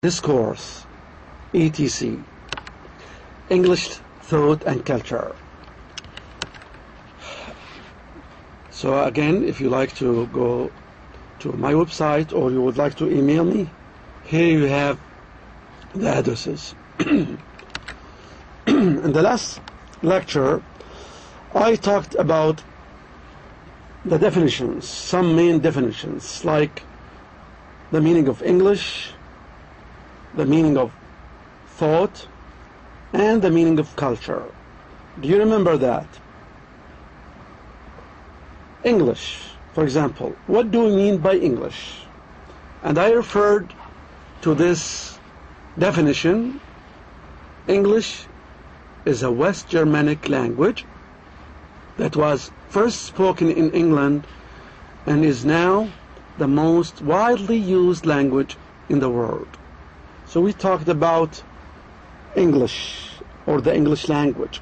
Discourse, etc. English Thought and Culture. So again, if you like to go to my website or you would like to email me, here you have the addresses. In the last lecture, I talked about the definitions, some main definitions, like the meaning of English, the meaning of thought, and the meaning of culture. Do you remember that? English, for example. What do we mean by English? And I referred to this definition. English is a West Germanic language that was first spoken in England and is now the most widely used language in the world. So we talked about English, or the English language.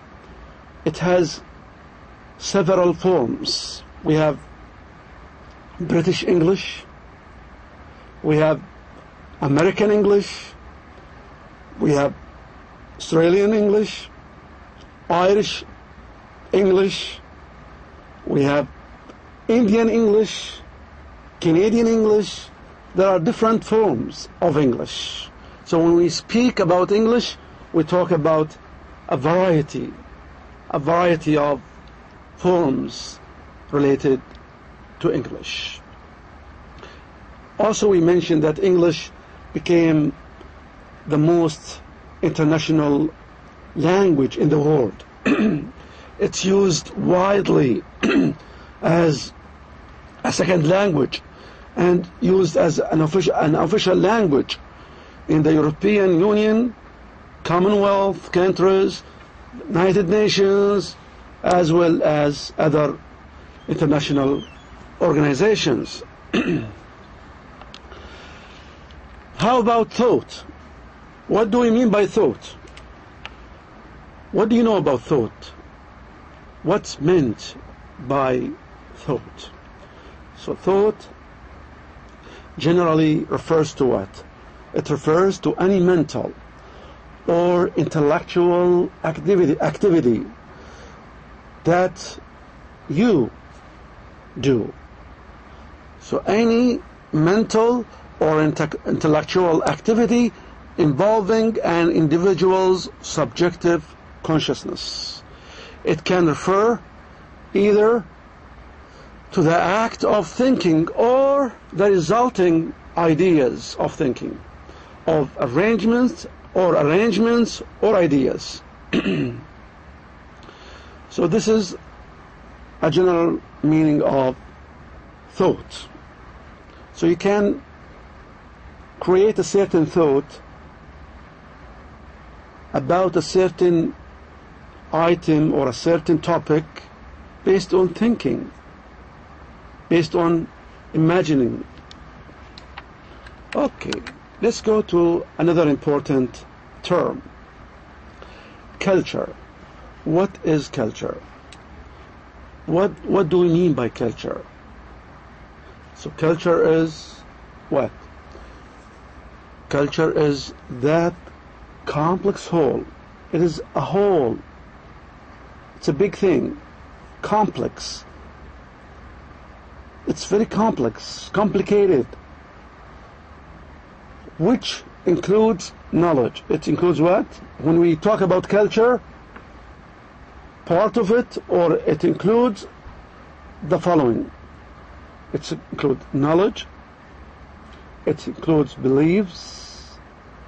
It has several forms. We have British English, we have American English, we have Australian English, Irish English, we have Indian English, Canadian English. There are different forms of English. So when we speak about English, we talk about a variety of forms related to English. Also, we mentioned that English became the most international language in the world. It's used widely as a second language and used as an official language in the European Union, Commonwealth countries, United Nations, as well as other international organizations. How about thought? What do we mean by thought? What do you know about thought? What's meant by thought? So thought generally refers to what? It refers to any mental or intellectual activity that you do. So any mental or intellectual activity involving an individual's subjective consciousness. It can refer either to the act of thinking or the resulting ideas of thinking, of arrangements or ideas. So this is a general meaning of thought. So you can create a certain thought about a certain item or a certain topic based on thinking, based on imagining. Okay, let's go to another important term. Culture. What is culture? What do we mean by culture? So culture is what? Culture is that complex whole. It is a whole. It's a big thing. Complex. It's very complex, complicated, which includes knowledge. It includes what? When we talk about culture, part of it, or it includes the following. It includes knowledge, it includes beliefs.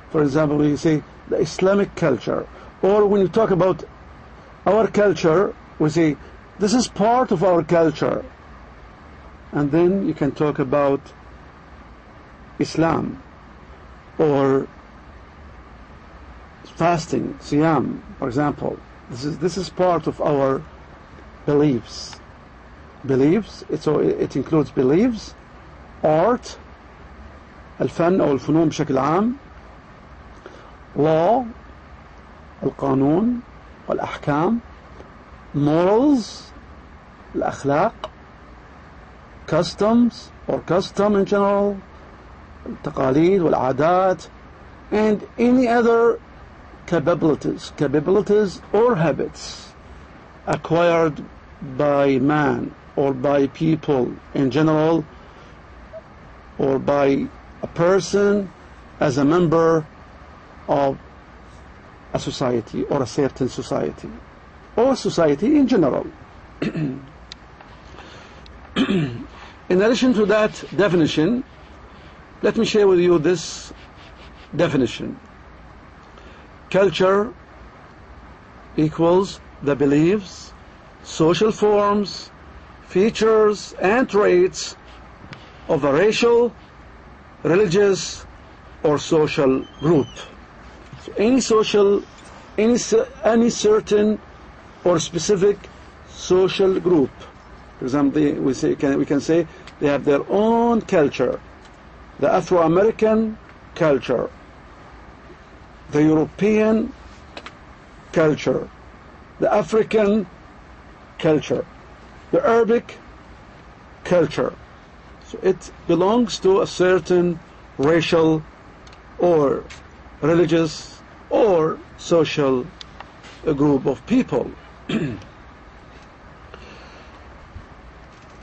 For example, we say the Islamic culture, or when you talk about our culture, we say this is part of our culture. And then you can talk about Islam, or fasting, siyam, for example. This is part of our beliefs. Beliefs, it includes beliefs, art, الفن أو الفنون بشكل عام, law, القانون والأحكام, morals, الأخلاق, customs or custom in general, التقاليد والعادات, and any other capabilities or habits acquired by man or by people in general, or by a person as a member of a society or a certain society, or society in general. In addition to that definition, let me share with you this definition. Culture equals the beliefs, social forms, features, and traits of a racial, religious, or social group. So any certain or specific social group. For example, we can say they have their own culture. The Afro-American culture, the European culture, the African culture, the Arabic culture. So it belongs to a certain racial or religious or social group of people.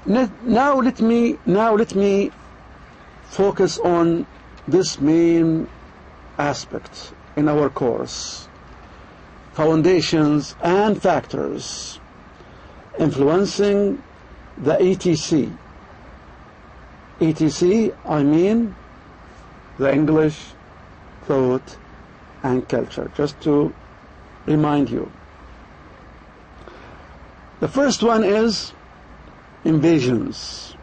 Now let me focus on this main aspect in our course: foundations and factors influencing the ETC. ETC, I mean the English thought and culture, just to remind you. The first one is invasions.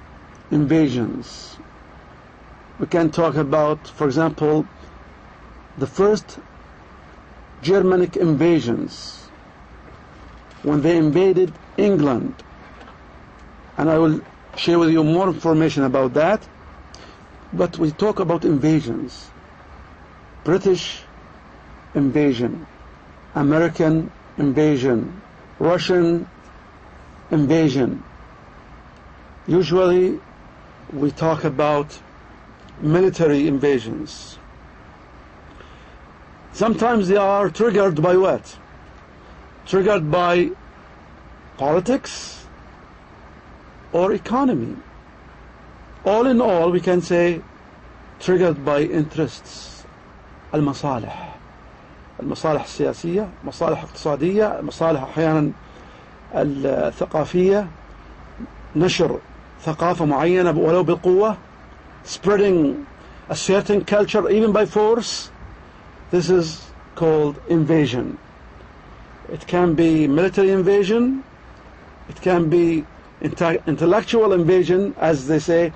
Invasions. We can talk about, for example, the first Germanic invasions, when they invaded England. And I will share with you more information about that. But we talk about invasions. British invasion, American invasion, Russian invasion. Usually we talk about military invasions. Sometimes they are triggered by what? Triggered by politics or economy. All in all, we can say triggered by interests. المصالح السياسية، مصالح اقتصادية، مصالح أحيانا الثقافية، نشر ثقافة معينة ولو بالقوة, spreading a certain culture even by force. This is called invasion. It can be military invasion, it can be intellectual invasion, as they say,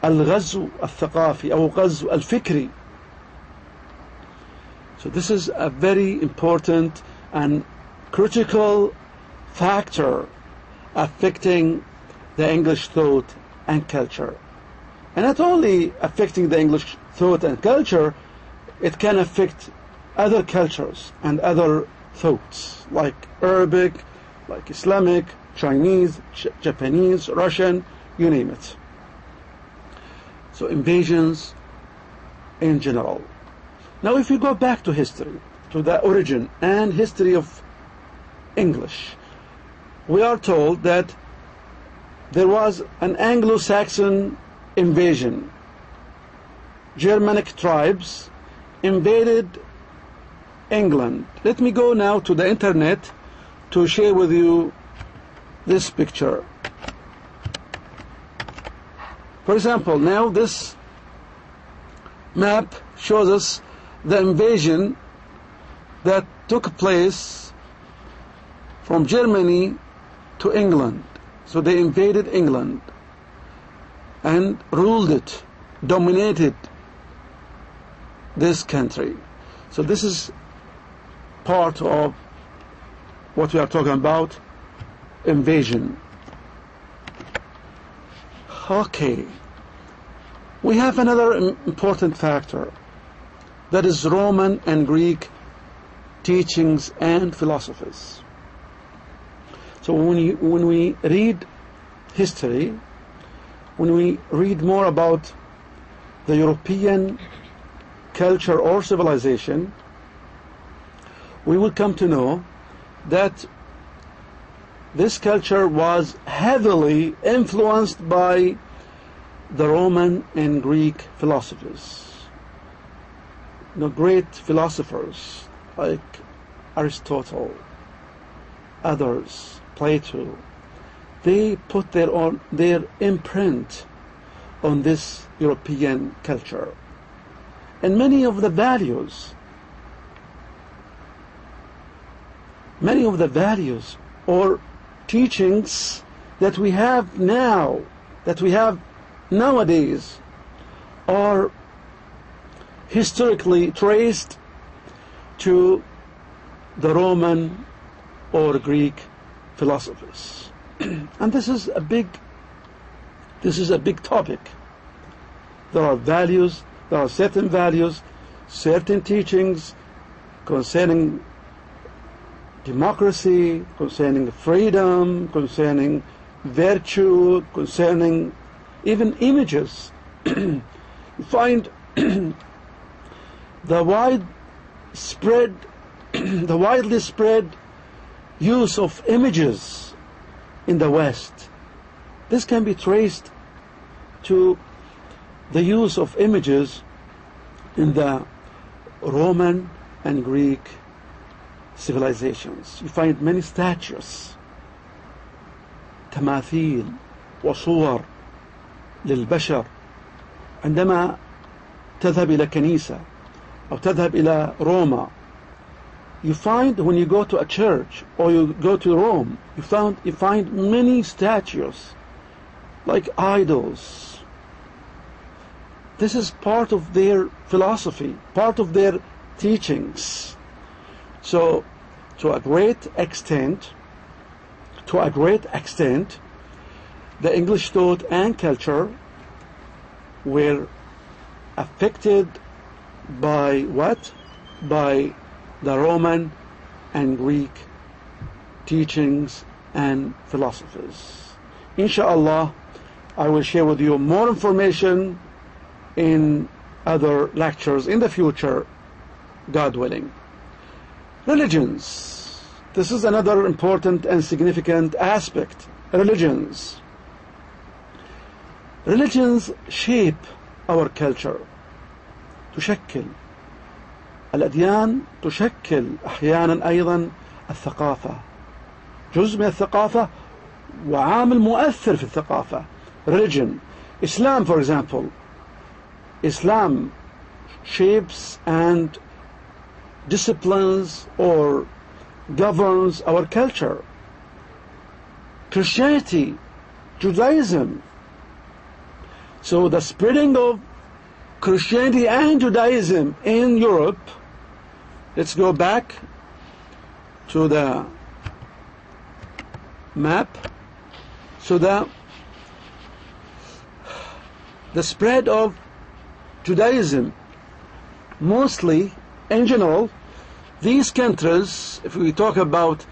الغزو الثقافي أو غزو الفكري. So this is a very important and critical factor affecting the English thought and culture. And not only affecting the English thought and culture, it can affect other cultures and other thoughts, like Arabic, like Islamic, Chinese, Japanese, Russian, you name it. So invasions in general. Now if you go back to history, to the origin and history of English, we are told that there was an Anglo-Saxon invasion. Germanic tribes invaded England. Let me go now to the internet to share with you this picture. For example, now this map shows us the invasion that took place from Germany to England. So they invaded England and ruled it, dominated this country. So this is part of what we are talking about, invasion. Okay. We have another important factor, that is Roman and Greek teachings and philosophies. So when we read history, when we read more about the European culture or civilization, we will come to know that this culture was heavily influenced by the Roman and Greek philosophies. Great philosophers like Aristotle, others, Plato, they put their imprint on this European culture. And many of the values or teachings that we have nowadays are historically traced to the Roman or Greek philosophies. And this is a big topic. There are values, there are certain values, certain teachings concerning democracy, concerning freedom, concerning virtue, concerning even images. You find the widely spread use of images in the West. This can be traced to the use of images in the Roman and Greek civilizations. You find many statues, تماثيل وصور للبشر. عندما تذهب إلى كنيسة أو تذهب إلى روما, you find when you go to a church or you go to Rome, you find many statues like idols. This is part of their philosophy, part of their teachings. So to a great extent, the English thought and culture were affected by what? By the Roman and Greek teachings and philosophies. Inshallah, I will share with you more information in other lectures in the future, God willing. Religions. This is another important and significant aspect. Religions shape our culture. تشكل الأديان تشكل أحيانا أيضا الثقافة، جزء من الثقافة وعامل مؤثر في الثقافة. Religion, Islam for example, Islam shapes and disciplines or governs our culture. Christianity, Judaism. So the spreading of Christianity and Judaism in Europe, let's go back to the map. So the spread of Judaism, mostly in general, these countries, if we talk about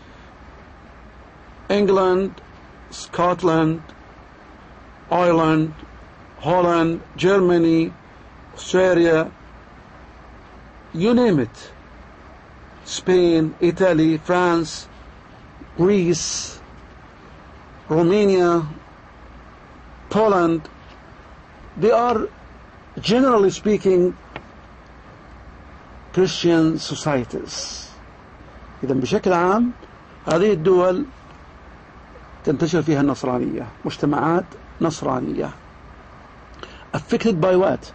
England, Scotland, Ireland, Holland, Germany, Australia, you name it, Spain, Italy, France, Greece, Romania, Poland, they are generally speaking Christian societies. إذا بشكل عام هذه الدول تنتشر فيها النصرانية، مجتمعات نصرانية. Affected by what?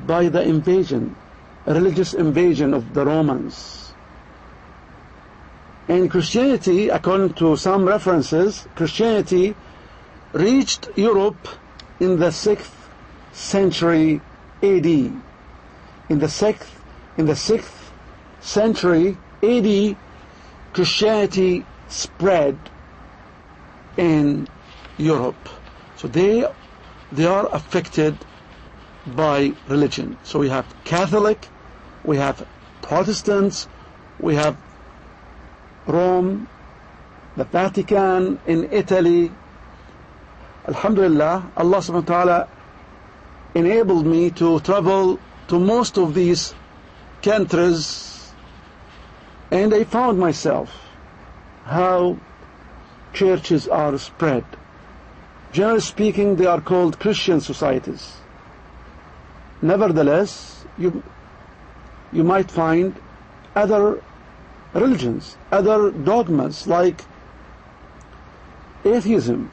By the invasion, religious invasion of the Romans. And Christianity, according to some references, Christianity reached Europe in the 6th century AD. In the 6th century AD, Christianity spread in Europe. So they are affected by religion. So we have Catholic, we have Protestants, we have Rome, the Vatican in Italy. Alhamdulillah, Allah subhanahu wa ta'ala enabled me to travel to most of these countries, and I found myself how churches are spread. Generally speaking, they are called Christian societies. Nevertheless, you might find other religions, other dogmas like atheism.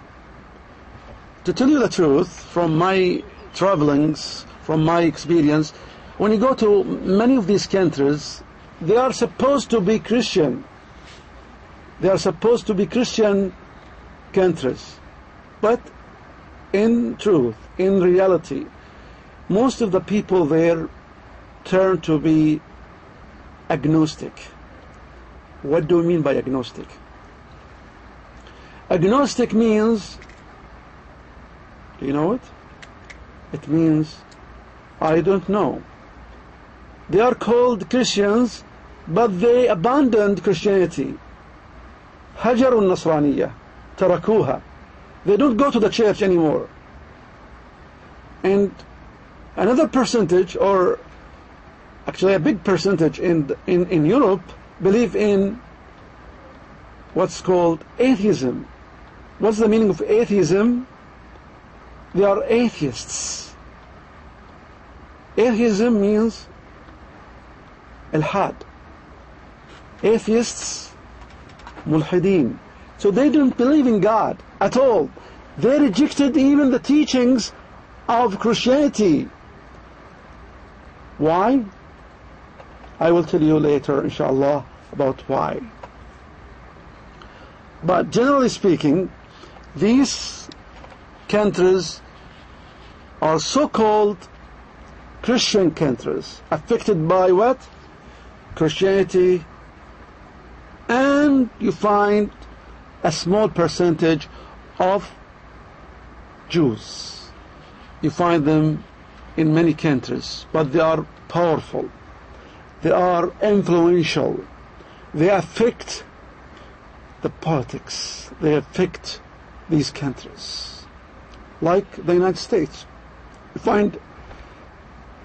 To tell you the truth, from my travelings, from my experience, when you go to many of these countries, they are supposed to be Christian. They are supposed to be Christian countries. But in truth, in reality, most of the people there turn to be agnostic. What do we mean by agnostic? Agnostic means, do you know it? It means, I don't know. They are called Christians, but they abandoned Christianity. هجروا النصرانية, تركوها. They don't go to the church anymore. And another percentage, or actually a big percentage in Europe, believe in what's called atheism. What's the meaning of atheism? They are atheists. Atheism means ilhad. Atheists, mulhideen. So they don't believe in God at all. They rejected even the teachings of Christianity. Why? I will tell you later, inshallah, about why. But generally speaking, these countries are so-called Christian countries, affected by what? Christianity, and you find a small percentage of Jews. You find them in many countries, but they are powerful. They are influential. They affect the politics. They affect these countries. Like the United States. You find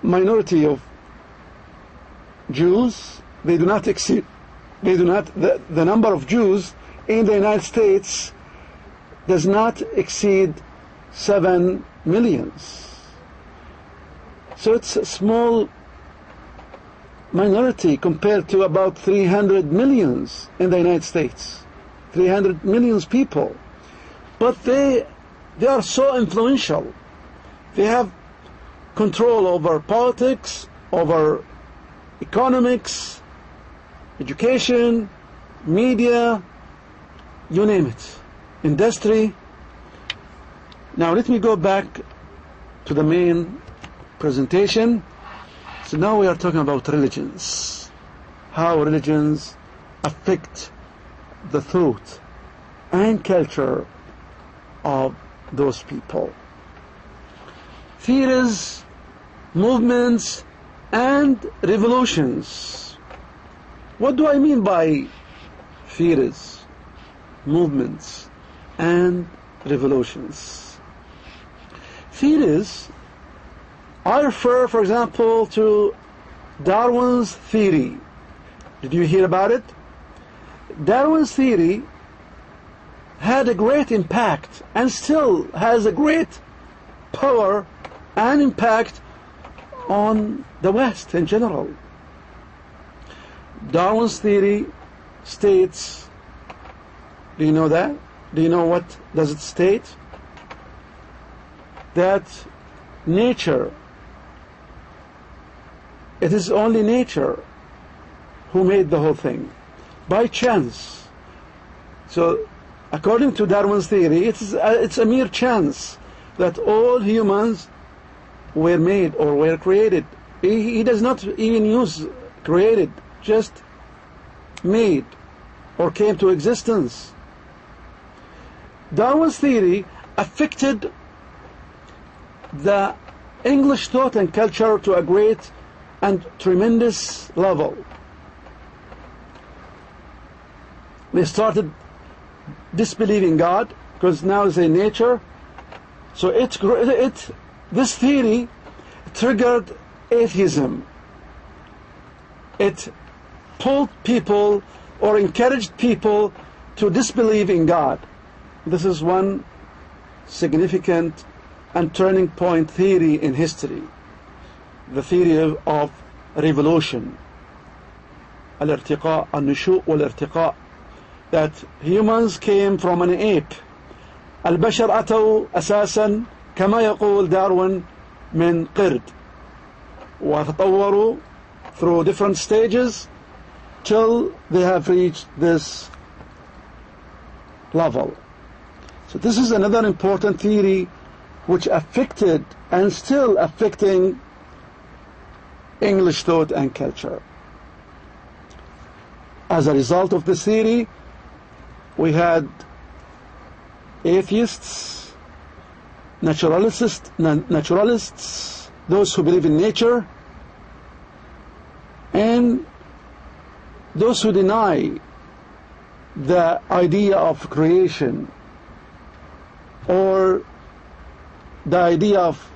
minority of Jews, they do not exceed, the number of Jews in the United States does not exceed 7 million. So it's a small minority compared to about 300 million in the United States. 300 million people. But they are so influential. They have control over politics, over economics, education, media, you name it, industry. Now let me go back to the main presentation. So now we are talking about religions, how religions affect the thought and culture of those people. Theories, movements, and revolutions. What do I mean by theories, movements, and revolutions? Theories, I refer, for example, to Darwin's theory. Did you hear about it? Darwin's theory had a great impact and still has a great power and impact on the West in general. Darwin's theory states, do you know that? Do you know what does it state? That nature, it is only nature who made the whole thing, by chance. So, according to Darwin's theory, it's a mere chance that all humans were made or were created. He does not even use created, just made or came to existence. Darwin's theory affected the English thought and culture to a great and tremendous level. They started disbelieving God because now it's a nature. So this theory triggered atheism. It pulled people or encouraged people to disbelieve in God. This is one significant and turning point theory in history, the theory of revolution, الارتقاء, النشوء والارتقاء, that humans came from an ape. البشر أتوا أساسا كما يقول داروين من قرد وتطوروا through different stages till they have reached this level. So this is another important theory which affected and still affecting English thought and culture. As a result of this theory, we had atheists, naturalists, those who believe in nature, and those who deny the idea of creation or the idea of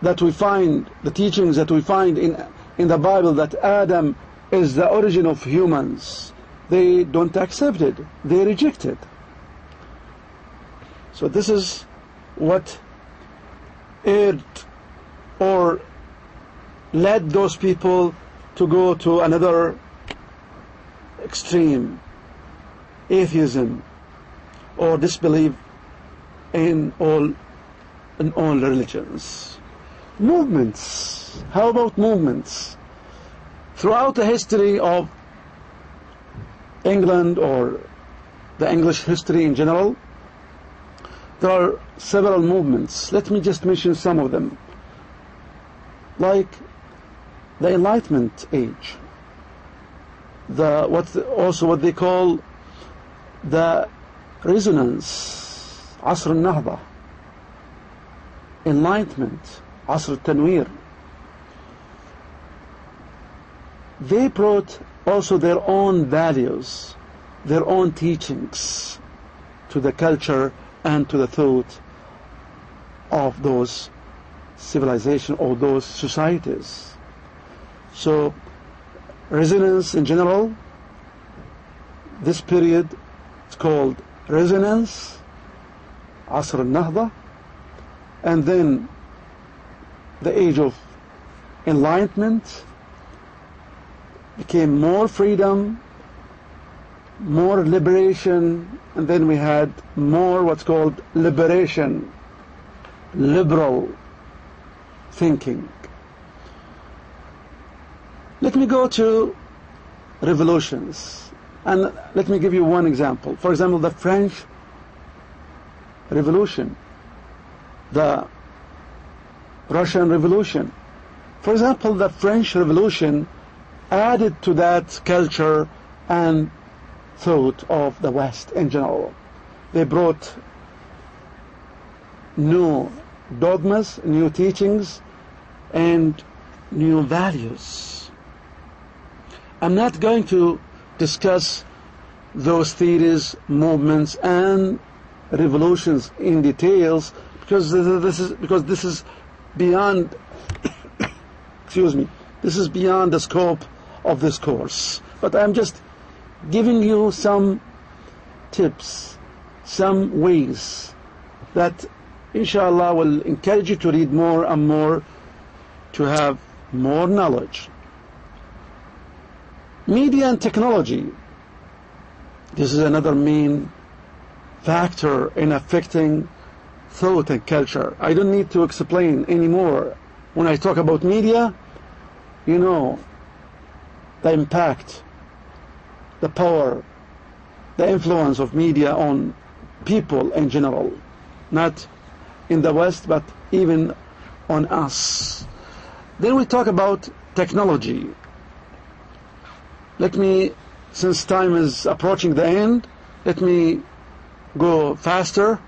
that we find, the teachings that we find in the Bible, that Adam is the origin of humans. They don't accept it. They reject it. So this is what aired or led those people to go to another extreme, atheism, or disbelief in all religions. Movements. How about movements? Throughout the history of England or the English history in general, there are several movements. Let me just mention some of them. Like the Enlightenment age, what they call the resonance, عصر النهضة, Enlightenment, عصر التنوير. They brought also their own values, their own teachings to the culture and to the thought of those civilizations or those societies. So, resonance in general, this period is called resonance, عصر النهضة, and then the age of enlightenment became more freedom, more liberation, and then we had more what's called liberation, liberal thinking. Let me go to revolutions, and let me give you one example. For example, the French Revolution, the Russian Revolution. For example, the French Revolution added to that culture and thought of the West in general. They brought new dogmas, new teachings, and new values. I'm not going to discuss those theories, movements, and revolutions in details because this is beyond excuse me, this is beyond the scope of this course. But I'm just giving you some tips, some ways that inshallah will encourage you to read more and more, to have more knowledge. Media and technology. This is another main factor in affecting thought and culture. I don't need to explain anymore. When I talk about media, you know the impact, the power, the influence of media on people in general, not in the West, but even on us. Then we talk about technology. Let me, since time is approaching the end, let me go faster.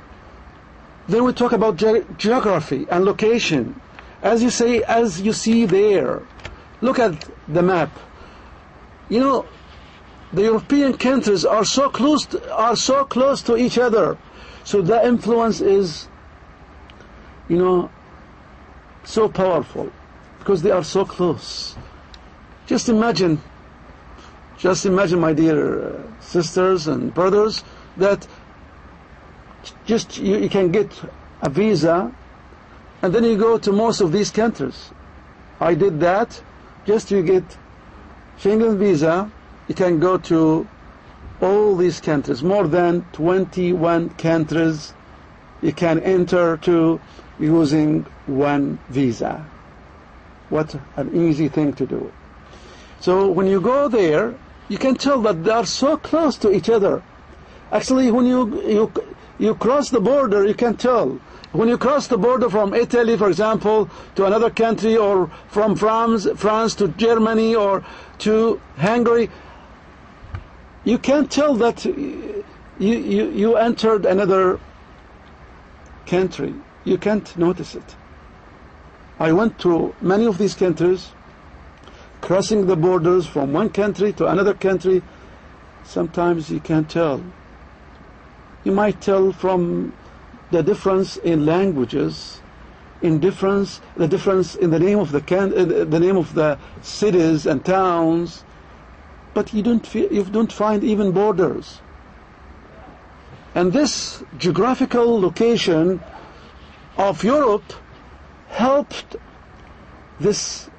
Then we talk about geography and location. As you see there, look at the map. You know, the European countries are so close to each other. So the influence is, you know, so powerful. because they are so close. Just imagine, my dear sisters and brothers, that just you can get a visa and then you go to most of these countries. I did that. Just you get Schengen visa, you can go to all these countries, more than 21 countries you can enter to using one visa. What an easy thing to do. So when you go there, you can tell that they are so close to each other. Actually, when you cross the border, you can tell. When you cross the border from Italy, for example, to another country, or from France to Germany or to Hungary, you can tell that you entered another country. You can't notice it. I went to many of these countries, crossing the borders from one country to another country. Sometimes you can't tell. You might tell from the difference in languages, the difference in the name of the name of the cities and towns, but you don't find even borders. And this geographical location of Europe helped this,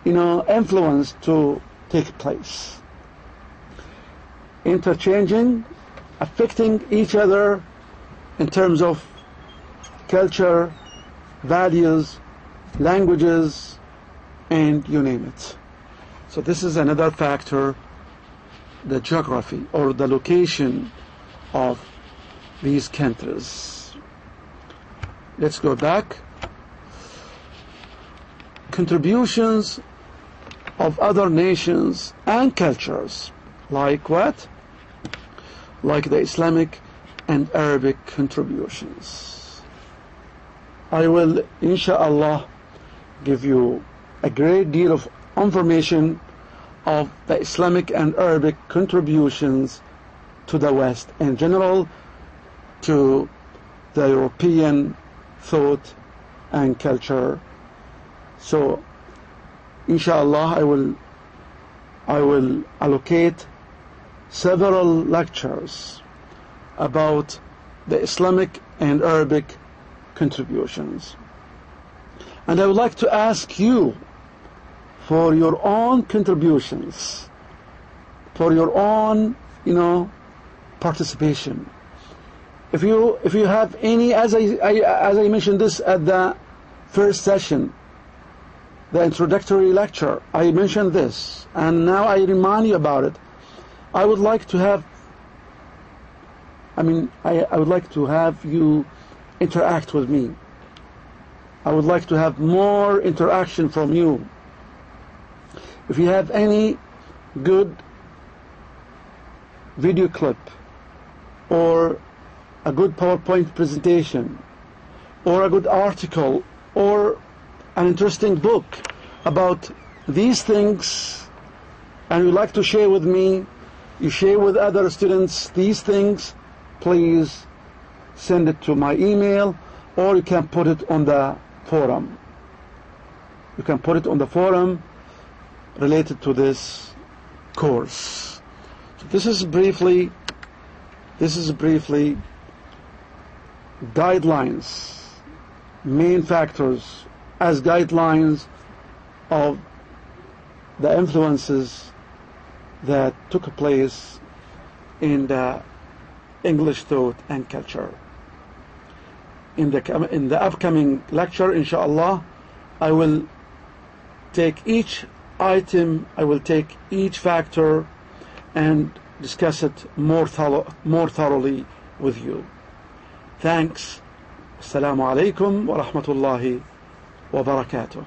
influence to take place. Interchanging, affecting each other in terms of culture, values, languages, and you name it. So this is another factor, the geography or the location of these countries. Let's go back. Contributions of other nations and cultures, like what? Like the Islamic and Arabic contributions. I will, inshallah, give you a great deal of information of the Islamic and Arabic contributions to the West in general, to the European thought and culture. So, inshallah, I will allocate several lectures about the Islamic and Arabic contributions. And I would like to ask you for your own contributions, for your own, participation. If you have any, as I mentioned this at the first session, the introductory lecture, I mentioned this, and now I remind you about it. I would like to have, I would like to have you interact with me. I would like to have more interaction from you. If you have any good video clip, or a good PowerPoint presentation, or a good article, or an interesting book about these things, and you'd like to share with me, you share with other students these things, please send it to my email, or you can put it on the forum. You can put it on the forum related to this course. So this is briefly guidelines, main factors as guidelines of the influences that took place in the English thought and culture. In the upcoming lecture, inshallah, I will take each item, I will take each factor and discuss it more thoroughly with you. Thanks. Assalamu alaikum wa rahmatullahi wa barakatuh.